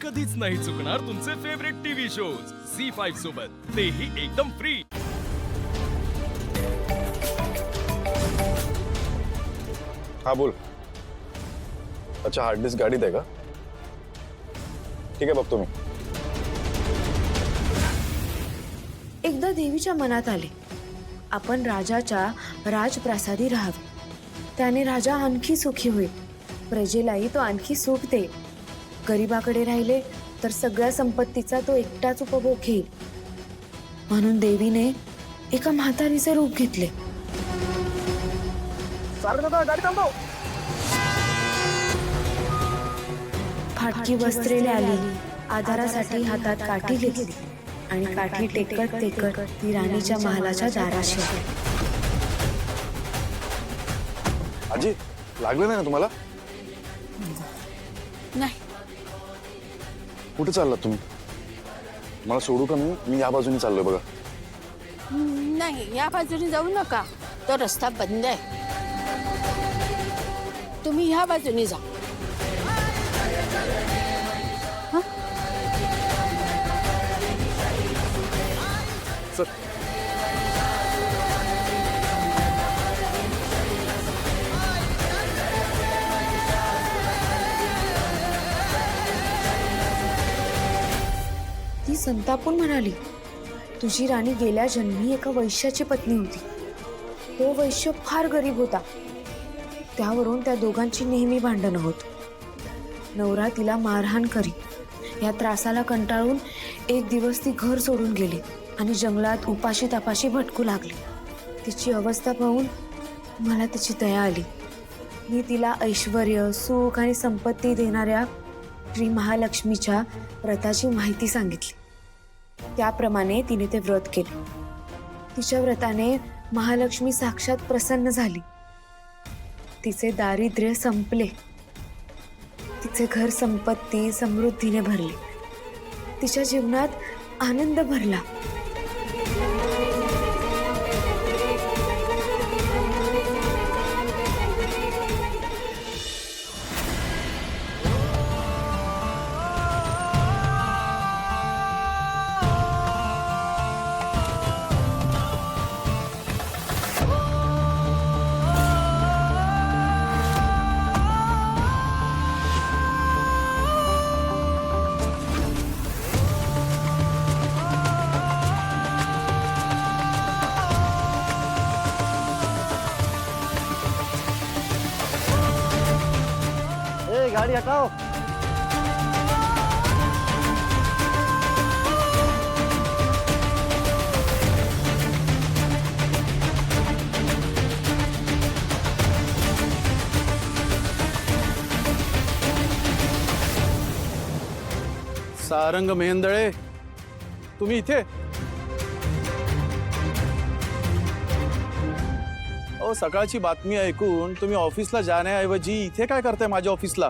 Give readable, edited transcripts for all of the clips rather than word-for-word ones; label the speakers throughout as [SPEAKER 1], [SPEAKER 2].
[SPEAKER 1] कधीच नाही चुकणार तुमचे फेवरेट टीव्ही शोज झी5 सोबत, तेही एकदम फ्री।
[SPEAKER 2] हाँ बोल। अच्छा हार्ड डिस्क गाडीत आहे का? ठीक आहे बघतो मी।
[SPEAKER 3] एकदा देवीच्या मनात आले, आपण राजाच्या राजप्रासादी राहावे। त्याने राजा आणखी सुखी होईल, प्रजेलाही तो आणखी सुख देईल। गरीबाकडे राहिले तर सगळ्या संपत्तीचा तो एकटाच उपभोग घेईल। म्हणून देवीने एका म्हातारीचे रूप घेतले।
[SPEAKER 2] गाडी थांबव।
[SPEAKER 3] फाटकी वस्त्रे आली, आधारासाठी हातात काठी घेतली आणि काठी टेकत टेकत ती राणीच्या महालाच्या दाराशी आली।
[SPEAKER 2] आजी लागलं नाही ना तुम्हाला?
[SPEAKER 4] नाही।
[SPEAKER 2] कुठे चाललात तुम्ही? मला सोडू का? मी या बाजूने चाललोय बघा।
[SPEAKER 4] नाही, या बाजूने जाऊ नका, तो रस्ता बंद आहे। तुम्ही ह्या बाजूने जा।
[SPEAKER 2] सर
[SPEAKER 3] ती संतापून म्हणाली, तुझी राणी गेल्या जन्मी एका वैश्याची पत्नी होती। तो वैश्य फार गरीब होता, त्यावरून त्या दोघांची नेहमी भांडणं होत। नवरा तिला मारहाण करी, या त्रासाला कंटाळून एक दिवस ती घर सोडून गेली आणि जंगलात उपाशी तापाशी भटकू लागली। तिची अवस्था पाहून मला तिची दया आली। मी तिला ऐश्वर्य, सुख आणि संपत्ती देणाऱ्या श्री महालक्ष्मीच्या व्रताची माहिती सांगितली। त्याप्रमाणे तिने ते व्रत केले। तिच्या व्रताने महालक्ष्मी साक्षात प्रसन्न झाली। तिचे दारिद्र्य संपले, तिचे घर संपत्ती समृद्धीने भरले, तिच्या जीवनात आनंद भरला।
[SPEAKER 5] गाड़ी हटाओ।
[SPEAKER 6] सारंग मेहेंदळे, तुम्ही इथे? अहो, सकाळची बातमी ऐकून तुम्ही ऑफिसला जाण्याऐवजी इथे काय करताय माझ्या ऑफिसला?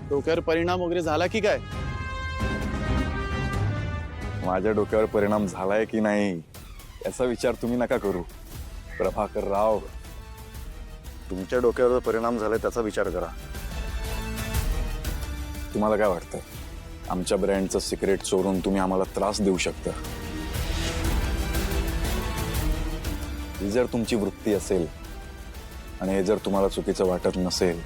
[SPEAKER 6] डोक्यावर परिणाम वगैरे झाला की काय?
[SPEAKER 2] माझ्या डोक्यावर परिणाम झालाय की नाही याचा विचार तुम्ही नका करू प्रभाकर राव। तुमच्या डोक्यावर परिणाम झालाय त्याचा विचार करा। तुम्हाला काय वाटतं, आमच्या ब्रँडचं सिक्रेट चोरून तुम्ही आम्हाला त्रास देऊ शकता? ही जर तुमची वृत्ती असेल आणि हे जर तुम्हाला चुकीचं वाटत नसेल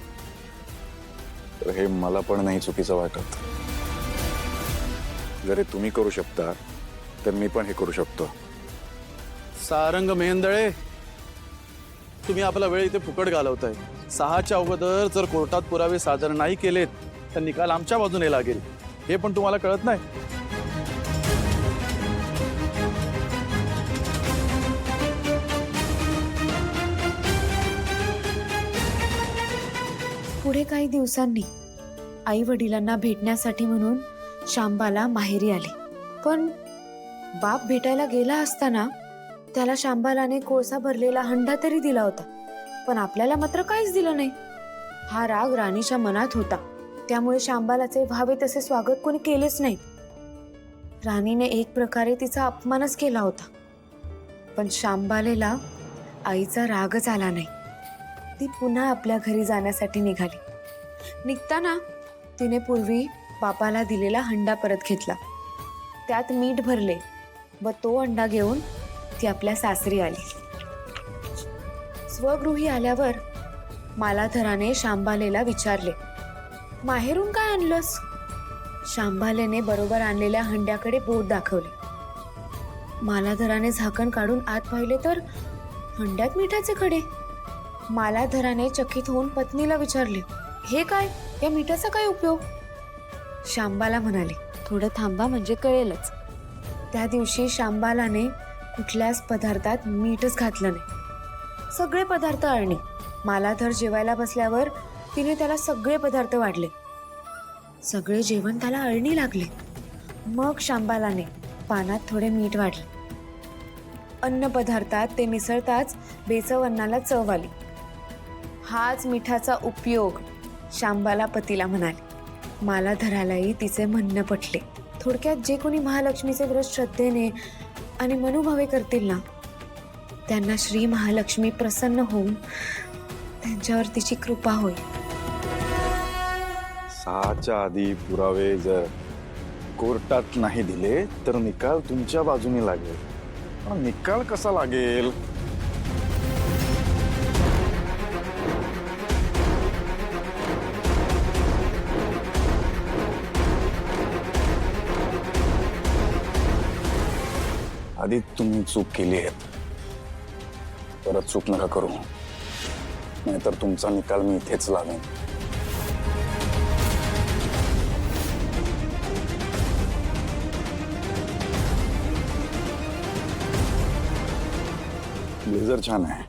[SPEAKER 2] तर हे मला पण नाही चुकीचं वाटत। जर हे तुम्ही करू शकता तर मी पण हे करू शकतो।
[SPEAKER 6] सारंग मेहेंदळे, तुम्ही आपला वेळ इथे फुकट घालवताय। 6च्या अगोदर जर कोर्टात पुरावे सादर नाही केलेत तर निकाल आमच्या बाजूने लागेल, हे पण तुम्हाला कळत नाही?
[SPEAKER 3] पुढे काही दिवसांनी आई वडिलांना भेटण्यासाठी म्हणून शांबाला माहेरी आली। पण बाप भेटायला गेला असताना त्याला शांबालाने कोळसा भरलेला हंडा तरी दिला होता, पण आपल्याला मात्र काहीच दिलं नाही। हा राग राणीच्या मनात होता, त्यामुळे शांबालाचे व्हावे तसे स्वागत कोणी केलेच नाही। राणीने एक प्रकारे तिचा अपमानच केला होता, पण शांबालेला आईचा रागच आला नाही। ती पुन्हा आपल्या घरी जाण्यासाठी निघाली। निघताना तिने पूर्वी बापाला दिलेला हंडा परत घेतला, त्यात मीठ भरले व तो अंडा घेऊन ती आपल्या सासरी आली. स्वगृही आल्यावर मालाधराने शांबालेला विचारले, माहेरून काय आणलंस? शांबालेने बरोबर आणलेल्या हंड्याकडे बोट दाखवले. मालाधराने झाकण काढून आत पाहिले तर हंड्यात मिठाचे खडे. मालाधराने चकित होऊन पत्नीला विचारले, हे काय? या मिठाचा काय उपयोग? शांबाला म्हणाले, थोडं थांबा म्हणजे कळेलच. त्या दिवशी शांबालाने कुठल्याच पदार्थात मीठच घातलं नाही. सगळे पदार्थ अळणी. मालाधर जेवायला बसल्यावर तिने त्याला सगळे पदार्थ वाढले. सगळे जेवण त्याला अळणी लागले. मग शांबालाने पानात थोडे मीठ वाढले. अन्न पदार्थात ते मिसळताच बेचव अन्नाला चव आली. हाच मिठाचा उपयोग, शांबाला पतीला म्हणाले. मालाधरालाही तिचे म्हणणं पटले. थोडक्यात जे कोणी महालक्ष्मीचे व्रत श्रद्धेने आणि मनोभावे करतील ना, त्यांना श्री महालक्ष्मी प्रसन्न होऊन त्यांच्यावर तिची कृपा होईल.
[SPEAKER 2] 6च्या आधी पुरावे जर कोर्टात नाही दिले तर निकाल तुमच्या बाजूने लागेल. पण निकाल कसा लागेल? आधी तुम्ही चूक केली आहे, परत चूक नका करू, नाहीतर तुमचा निकाल मी इथेच लावेन. ब्लेझर छान आहे.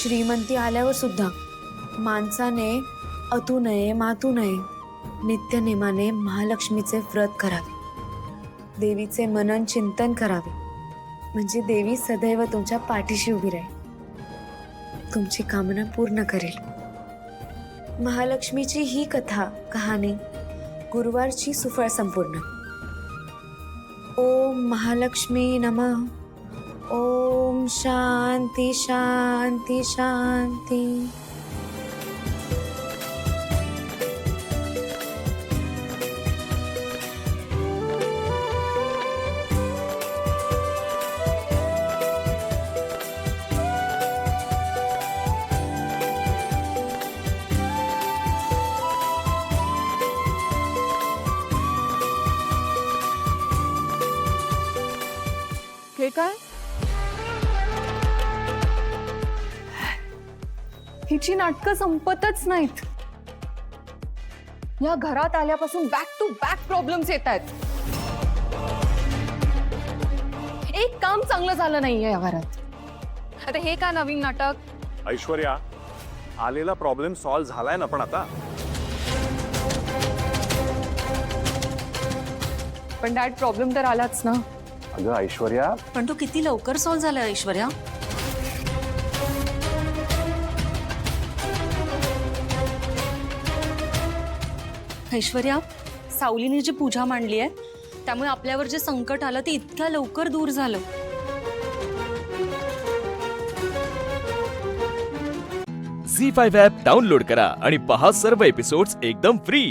[SPEAKER 3] श्रीमंती आल्यावर सुद्धा माणसाने अतू नये मातू नये, नित्यनेमाने महालक्ष्मीचे व्रत करावे, देवीचे मनन चिंतन करावे, म्हणजे देवी सदैव तुमच्या पाठीशी उभी राहील, तुमची कामना पूर्ण करेल. महालक्ष्मीची ही कथा कहाणी गुरुवारची सुफळ संपूर्ण. ओम महालक्ष्मी नमः. ओम शांती शांती शांती.
[SPEAKER 7] हे काय? हिची नाटकं संपतच नाहीत. या घरात आल्यापासून बॅक टू बॅक प्रॉब्लेम्स येत आहेत. एक काम चांगलं झालं नाहीये या घरात. आता हे का नवीन नाटक?
[SPEAKER 8] ऐश्वर्या, आलेला प्रॉब्लेम सॉल्व्ह झालाय ना, पण आता
[SPEAKER 7] पण डॅड प्रॉब्लेम तर आलाच ना.
[SPEAKER 2] अगं ऐश्वर्या,
[SPEAKER 9] पण तो किती लवकर सॉल्व्ह झाला ऐश्वर्या. ऐश्वर्या, सावलीने जी पूजा मांडली आहे त्यामुळे आपल्यावर जे संकट आलं ते इतक्या लवकर दूर झालं.
[SPEAKER 1] झी5 ॲप डाउनलोड करा आणि पहा सर्व एपिसोड्स एकदम फ्री.